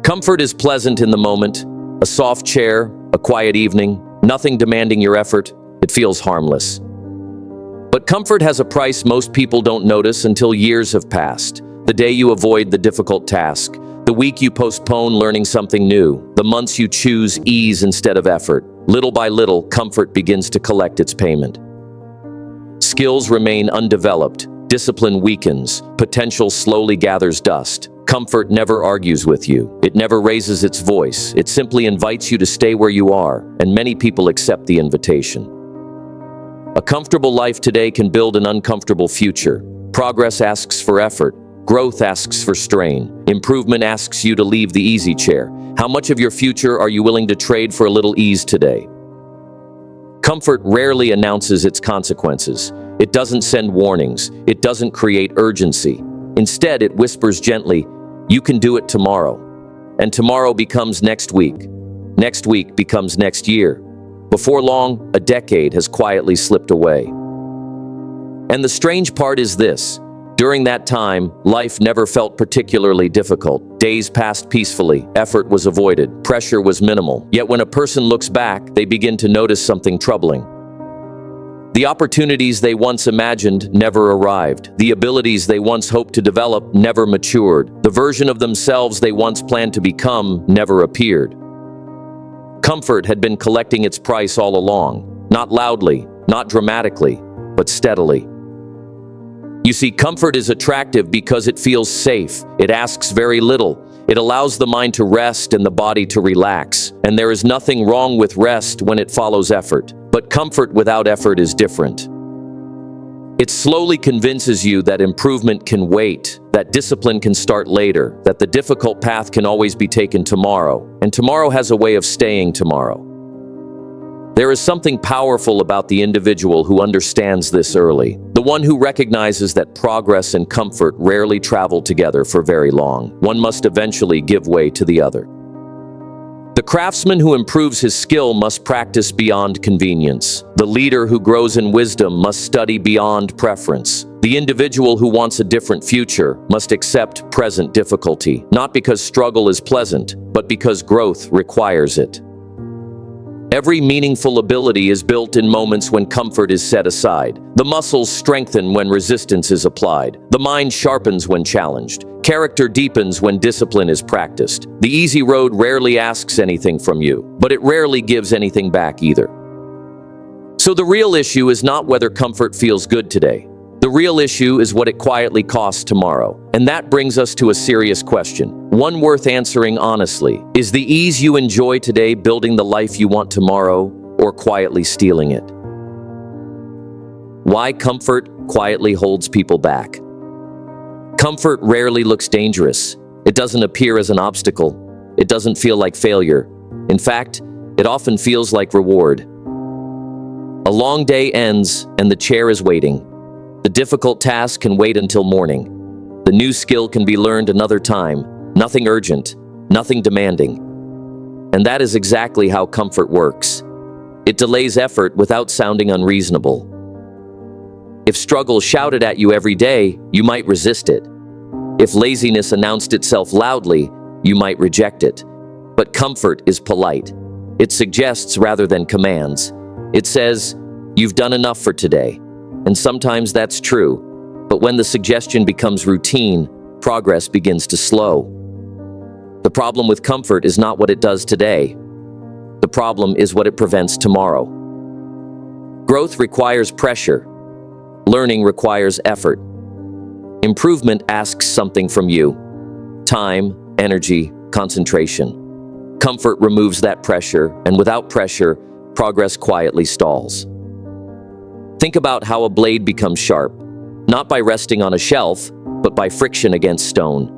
Comfort is pleasant in the moment, a soft chair, a quiet evening, nothing demanding your effort. It feels harmless. But comfort has a price most people don't notice until years have passed. The day you avoid the difficult task, the week you postpone learning something new, the months you choose ease instead of effort. Little by little, comfort begins to collect its payment. Skills remain undeveloped, discipline weakens, potential slowly gathers dust. Comfort never argues with you. It never raises its voice. It simply invites you to stay where you are, and many people accept the invitation. A comfortable life today can build an uncomfortable future. Progress asks for effort. Growth asks for strain. Improvement asks you to leave the easy chair. How much of your future are you willing to trade for a little ease today? Comfort rarely announces its consequences. It doesn't send warnings. It doesn't create urgency. Instead, it whispers gently, "You can do it tomorrow." And tomorrow becomes next week. Next week becomes next year. Before long, a decade has quietly slipped away. And the strange part is this. During that time, life never felt particularly difficult. Days passed peacefully, effort was avoided, pressure was minimal. Yet when a person looks back, they begin to notice something troubling. The opportunities they once imagined never arrived. The abilities they once hoped to develop never matured. The version of themselves they once planned to become never appeared. Comfort had been collecting its price all along, not loudly, not dramatically, but steadily. You see, comfort is attractive because it feels safe. It asks very little. It allows the mind to rest and the body to relax. And there is nothing wrong with rest when it follows effort. But comfort without effort is different. It slowly convinces you that improvement can wait, that discipline can start later, that the difficult path can always be taken tomorrow, and tomorrow has a way of staying tomorrow. There is something powerful about the individual who understands this early, the one who recognizes that progress and comfort rarely travel together for very long. One must eventually give way to the other. The craftsman who improves his skill must practice beyond convenience. The leader who grows in wisdom must study beyond preference. The individual who wants a different future must accept present difficulty, not because struggle is pleasant, but because growth requires it. Every meaningful ability is built in moments when comfort is set aside. The muscles strengthen when resistance is applied. The mind sharpens when challenged. Character deepens when discipline is practiced. The easy road rarely asks anything from you, but it rarely gives anything back either. So the real issue is not whether comfort feels good today. The real issue is what it quietly costs tomorrow. And that brings us to a serious question, one worth answering honestly. Is the ease you enjoy today building the life you want tomorrow, or quietly stealing it? Why comfort quietly holds people back? Comfort rarely looks dangerous. It doesn't appear as an obstacle. It doesn't feel like failure. In fact, it often feels like reward. A long day ends and the chair is waiting. The difficult task can wait until morning. The new skill can be learned another time. Nothing urgent, nothing demanding. And that is exactly how comfort works. It delays effort without sounding unreasonable. If struggle shouted at you every day, you might resist it. If laziness announced itself loudly, you might reject it. But comfort is polite. It suggests rather than commands. It says, "You've done enough for today." And sometimes that's true. But when the suggestion becomes routine, progress begins to slow. The problem with comfort is not what it does today. The problem is what it prevents tomorrow. Growth requires pressure. Learning requires effort. Improvement asks something from you: time, energy, concentration. Comfort removes that pressure, and without pressure, progress quietly stalls. Think about how a blade becomes sharp, not by resting on a shelf, but by friction against stone.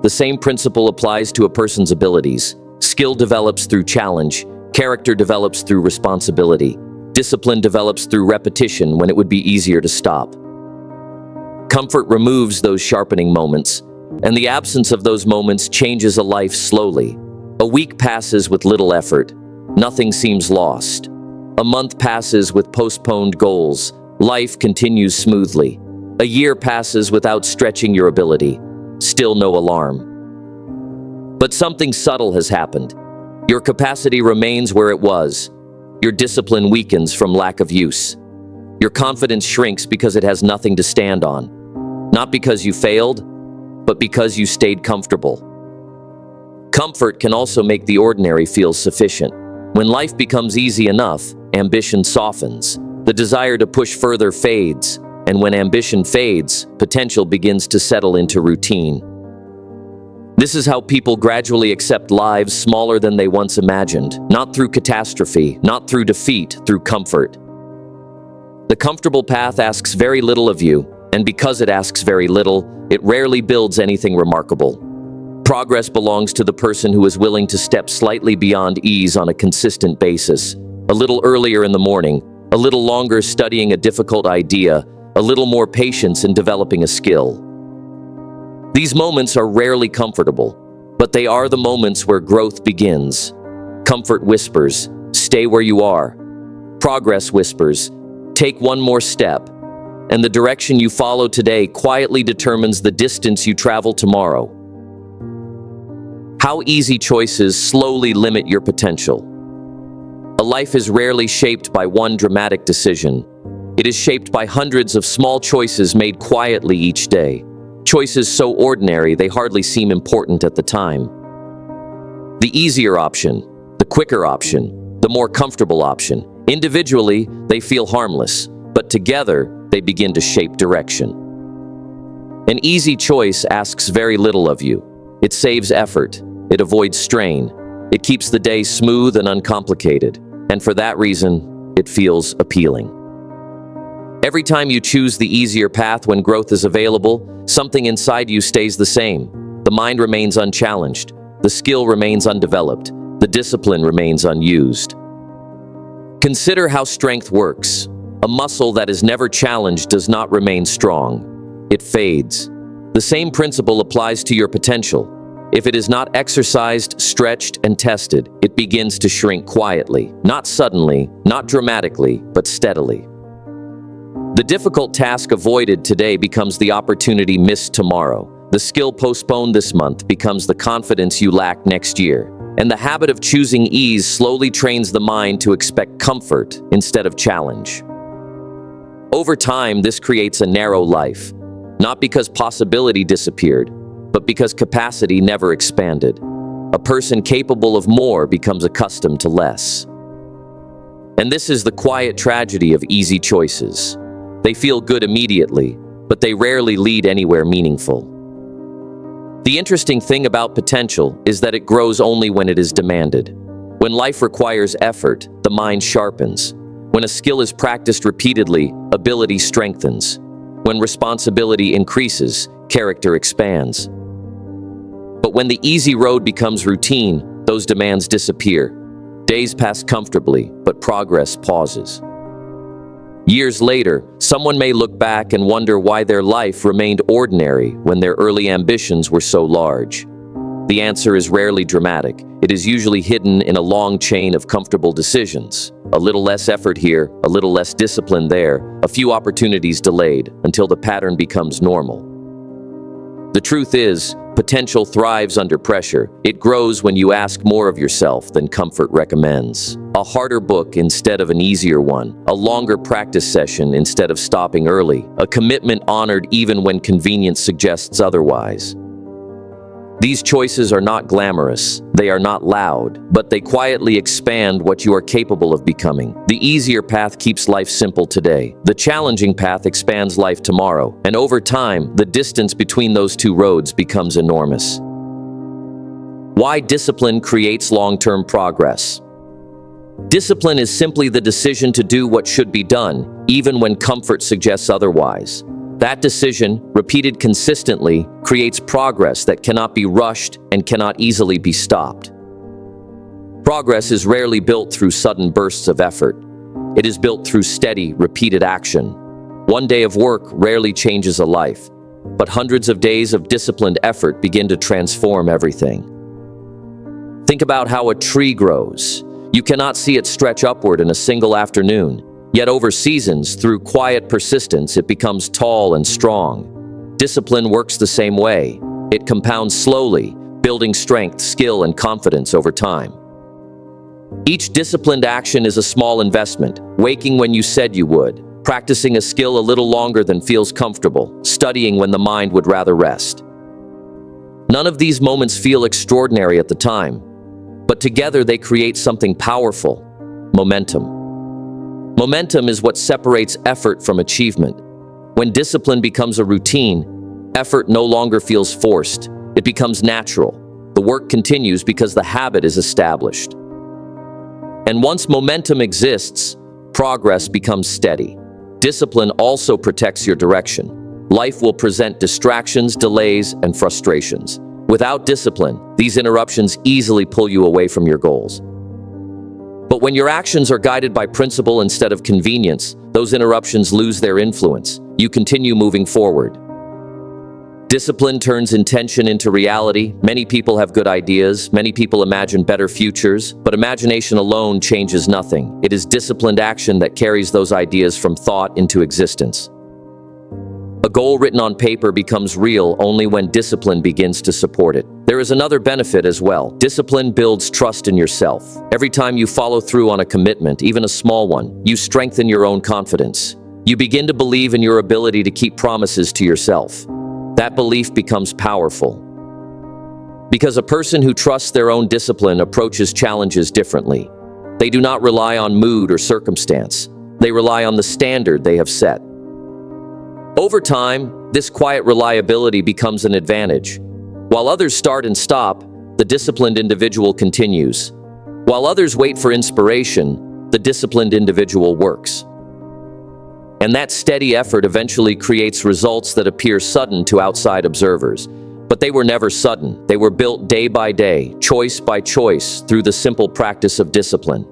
The same principle applies to a person's abilities. Skill develops through challenge, character develops through responsibility, discipline develops through repetition when it would be easier to stop. Comfort removes those sharpening moments, and the absence of those moments changes a life slowly. A week passes with little effort. Nothing seems lost. A month passes with postponed goals. Life continues smoothly. A year passes without stretching your ability. Still no alarm. But something subtle has happened. Your capacity remains where it was. Your discipline weakens from lack of use. Your confidence shrinks because it has nothing to stand on. Not because you failed, but because you stayed comfortable. Comfort can also make the ordinary feel sufficient. When life becomes easy enough, ambition softens. The desire to push further fades, and when ambition fades, potential begins to settle into routine. This is how people gradually accept lives smaller than they once imagined, not through catastrophe, not through defeat, through comfort. The comfortable path asks very little of you, and because it asks very little, it rarely builds anything remarkable. Progress belongs to the person who is willing to step slightly beyond ease on a consistent basis. A little earlier in the morning, a little longer studying a difficult idea, a little more patience in developing a skill. These moments are rarely comfortable, but they are the moments where growth begins. Comfort whispers, "Stay where you are." Progress whispers, "Take one more step." And the direction you follow today quietly determines the distance you travel tomorrow. How easy choices slowly limit your potential. A life is rarely shaped by one dramatic decision. It is shaped by hundreds of small choices made quietly each day. Choices so ordinary they hardly seem important at the time. The easier option, the quicker option, the more comfortable option. Individually, they feel harmless, but together, they begin to shape direction. An easy choice asks very little of you. It saves effort. It avoids strain. It keeps the day smooth and uncomplicated. And for that reason, it feels appealing. Every time you choose the easier path when growth is available, something inside you stays the same. The mind remains unchallenged. The skill remains undeveloped. The discipline remains unused. Consider how strength works. A muscle that is never challenged does not remain strong. It fades. The same principle applies to your potential. If it is not exercised, stretched, and tested, it begins to shrink quietly, not suddenly, not dramatically, but steadily. The difficult task avoided today becomes the opportunity missed tomorrow. The skill postponed this month becomes the confidence you lack next year. And the habit of choosing ease slowly trains the mind to expect comfort instead of challenge. Over time, this creates a narrow life, not because possibility disappeared, but because capacity never expanded. A person capable of more becomes accustomed to less. And this is the quiet tragedy of easy choices. They feel good immediately, but they rarely lead anywhere meaningful. The interesting thing about potential is that it grows only when it is demanded. When life requires effort, the mind sharpens. When a skill is practiced repeatedly, ability strengthens. When responsibility increases, character expands. But when the easy road becomes routine, those demands disappear. Days pass comfortably, but progress pauses. Years later, someone may look back and wonder why their life remained ordinary when their early ambitions were so large. The answer is rarely dramatic. It is usually hidden in a long chain of comfortable decisions. A little less effort here, a little less discipline there, a few opportunities delayed until the pattern becomes normal. The truth is, potential thrives under pressure. It grows when you ask more of yourself than comfort recommends. A harder book instead of an easier one. A longer practice session instead of stopping early. A commitment honored even when convenience suggests otherwise. These choices are not glamorous, they are not loud, but they quietly expand what you are capable of becoming. The easier path keeps life simple today. The challenging path expands life tomorrow. And over time, the distance between those two roads becomes enormous. Why discipline creates long-term progress. Discipline is simply the decision to do what should be done, even when comfort suggests otherwise. That decision, repeated consistently, creates progress that cannot be rushed and cannot easily be stopped. Progress is rarely built through sudden bursts of effort. It is built through steady, repeated action. One day of work rarely changes a life, but hundreds of days of disciplined effort begin to transform everything. Think about how a tree grows. You cannot see it stretch upward in a single afternoon. Yet over seasons, through quiet persistence, it becomes tall and strong. Discipline works the same way. It compounds slowly, building strength, skill, and confidence over time. Each disciplined action is a small investment, waking when you said you would, practicing a skill a little longer than feels comfortable, studying when the mind would rather rest. None of these moments feel extraordinary at the time, but together they create something powerful: momentum. Momentum is what separates effort from achievement. When discipline becomes a routine, effort no longer feels forced. It becomes natural. The work continues because the habit is established. And once momentum exists, progress becomes steady. Discipline also protects your direction. Life will present distractions, delays, and frustrations. Without discipline, these interruptions easily pull you away from your goals. But when your actions are guided by principle instead of convenience, those interruptions lose their influence. You continue moving forward. Discipline turns intention into reality. Many people have good ideas. Many people imagine better futures, but imagination alone changes nothing. It is disciplined action that carries those ideas from thought into existence. A goal written on paper becomes real only when discipline begins to support it. There is another benefit as well. Discipline builds trust in yourself. Every time you follow through on a commitment, even a small one, you strengthen your own confidence. You begin to believe in your ability to keep promises to yourself. That belief becomes powerful. Because a person who trusts their own discipline approaches challenges differently. They do not rely on mood or circumstance. They rely on the standard they have set. Over time, this quiet reliability becomes an advantage. While others start and stop, the disciplined individual continues. While others wait for inspiration, the disciplined individual works. And that steady effort eventually creates results that appear sudden to outside observers. But they were never sudden. They were built day by day, choice by choice, through the simple practice of discipline.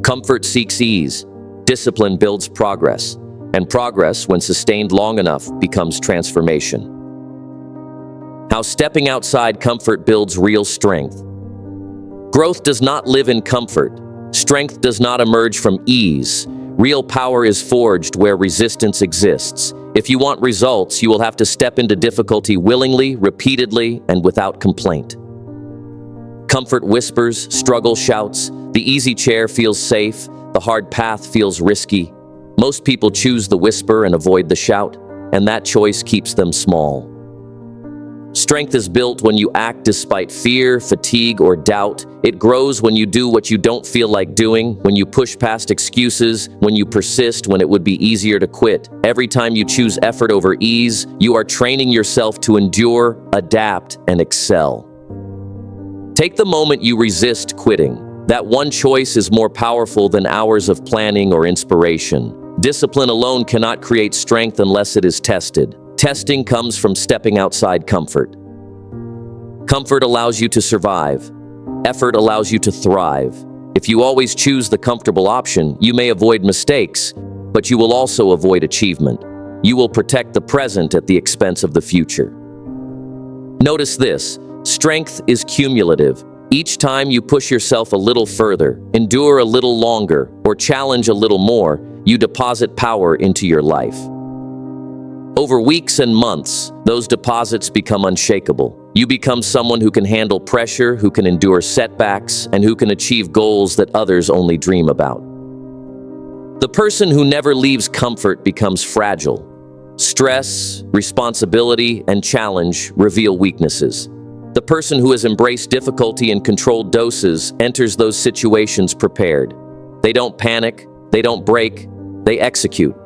Comfort seeks ease. Discipline builds progress. And progress, when sustained long enough, becomes transformation. How stepping outside comfort builds real strength. Growth does not live in comfort. Strength does not emerge from ease. Real power is forged where resistance exists. If you want results, you will have to step into difficulty willingly, repeatedly, and without complaint. Comfort whispers, struggle shouts. The easy chair feels safe. The hard path feels risky. Most people choose the whisper and avoid the shout, and that choice keeps them small. Strength is built when you act despite fear, fatigue, or doubt. It grows when you do what you don't feel like doing, when you push past excuses, when you persist when it would be easier to quit. Every time you choose effort over ease, you are training yourself to endure, adapt, and excel. Take the moment you resist quitting. That one choice is more powerful than hours of planning or inspiration. Discipline alone cannot create strength unless it is tested. Testing comes from stepping outside comfort. Comfort allows you to survive. Effort allows you to thrive. If you always choose the comfortable option, you may avoid mistakes, but you will also avoid achievement. You will protect the present at the expense of the future. Notice this: strength is cumulative. Each time you push yourself a little further, endure a little longer, or challenge a little more, you deposit power into your life. Over weeks and months, those deposits become unshakable. You become someone who can handle pressure, who can endure setbacks, and who can achieve goals that others only dream about. The person who never leaves comfort becomes fragile. Stress, responsibility, and challenge reveal weaknesses. The person who has embraced difficulty in controlled doses enters those situations prepared. They don't panic, they don't break, they execute.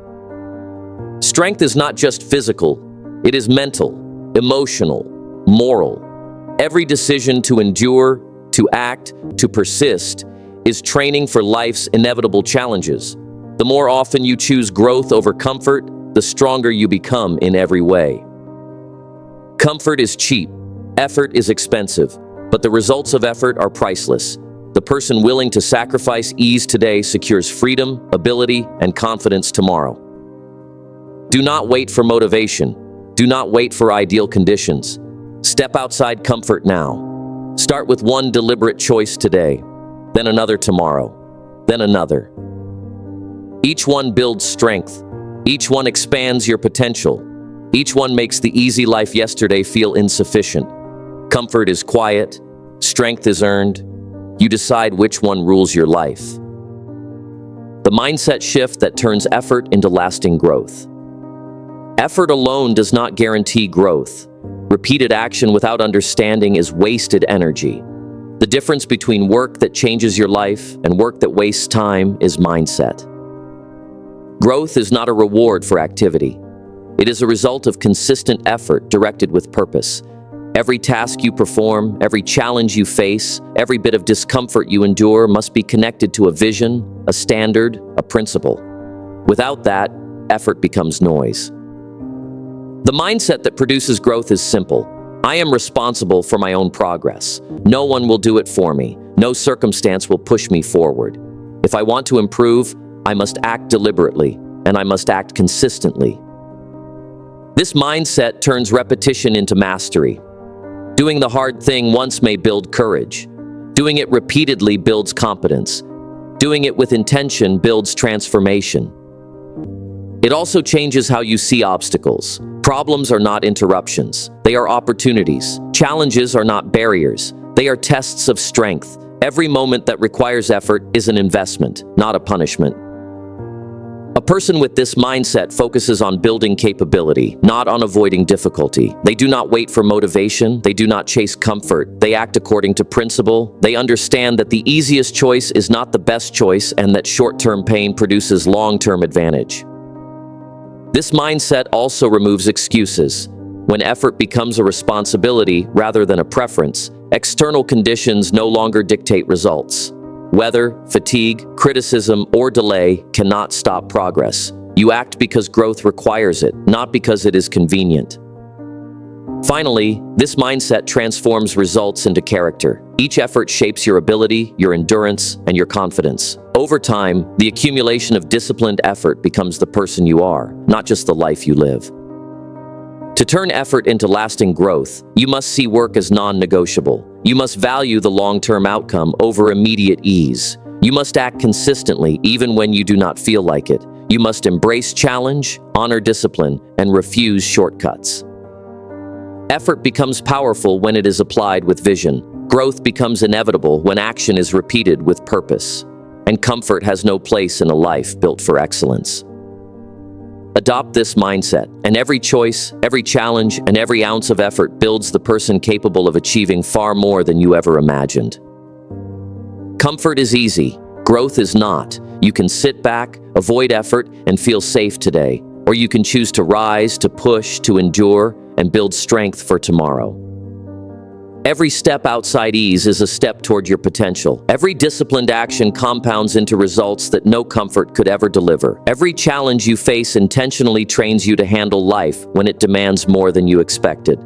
Strength is not just physical, it is mental, emotional, moral. Every decision to endure, to act, to persist is training for life's inevitable challenges. The more often you choose growth over comfort, the stronger you become in every way. Comfort is cheap, effort is expensive, but the results of effort are priceless. The person willing to sacrifice ease today secures freedom, ability, and confidence tomorrow. Do not wait for motivation. Do not wait for ideal conditions. Step outside comfort now. Start with one deliberate choice today, then another tomorrow, then another. Each one builds strength. Each one expands your potential. Each one makes the easy life yesterday feel insufficient. Comfort is quiet, strength is earned. You decide which one rules your life. The mindset shift that turns effort into lasting growth. Effort alone does not guarantee growth. Repeated action without understanding is wasted energy. The difference between work that changes your life and work that wastes time is mindset. Growth is not a reward for activity. It is a result of consistent effort directed with purpose. Every task you perform, every challenge you face, every bit of discomfort you endure must be connected to a vision, a standard, a principle. Without that, effort becomes noise. The mindset that produces growth is simple. I am responsible for my own progress. No one will do it for me. No circumstance will push me forward. If I want to improve, I must act deliberately, and I must act consistently. This mindset turns repetition into mastery. Doing the hard thing once may build courage. Doing it repeatedly builds competence. Doing it with intention builds transformation. It also changes how you see obstacles. Problems are not interruptions. They are opportunities. Challenges are not barriers. They are tests of strength. Every moment that requires effort is an investment, not a punishment. A person with this mindset focuses on building capability, not on avoiding difficulty. They do not wait for motivation. They do not chase comfort. They act according to principle. They understand that the easiest choice is not the best choice and that short-term pain produces long-term advantage. This mindset also removes excuses. When effort becomes a responsibility rather than a preference, external conditions no longer dictate results. Weather, fatigue, criticism, or delay cannot stop progress. You act because growth requires it, not because it is convenient. Finally, this mindset transforms results into character. Each effort shapes your ability, your endurance, and your confidence. Over time, the accumulation of disciplined effort becomes the person you are, not just the life you live. To turn effort into lasting growth, you must see work as non-negotiable. You must value the long-term outcome over immediate ease. You must act consistently even when you do not feel like it. You must embrace challenge, honor discipline, and refuse shortcuts. Effort becomes powerful when it is applied with vision. Growth becomes inevitable when action is repeated with purpose. And comfort has no place in a life built for excellence. Adopt this mindset, and every choice, every challenge, and every ounce of effort builds the person capable of achieving far more than you ever imagined. Comfort is easy. Growth is not. You can sit back, avoid effort, and feel safe today. Or you can choose to rise, to push, to endure, and build strength for tomorrow. Every step outside ease is a step toward your potential. Every disciplined action compounds into results that no comfort could ever deliver. Every challenge you face intentionally trains you to handle life when it demands more than you expected.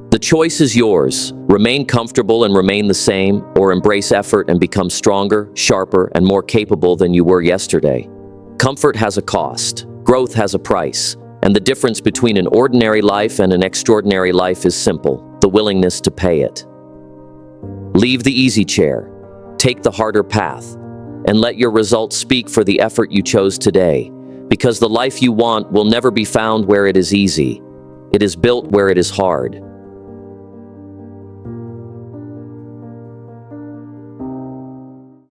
The choice is yours. Remain comfortable and remain the same, or embrace effort and become stronger, sharper, and more capable than you were yesterday. Comfort has a cost. Growth has a price. And the difference between an ordinary life and an extraordinary life is simple: the willingness to pay it. Leave the easy chair, take the harder path, and let your results speak for the effort you chose today, because the life you want will never be found where it is easy. It is built where it is hard.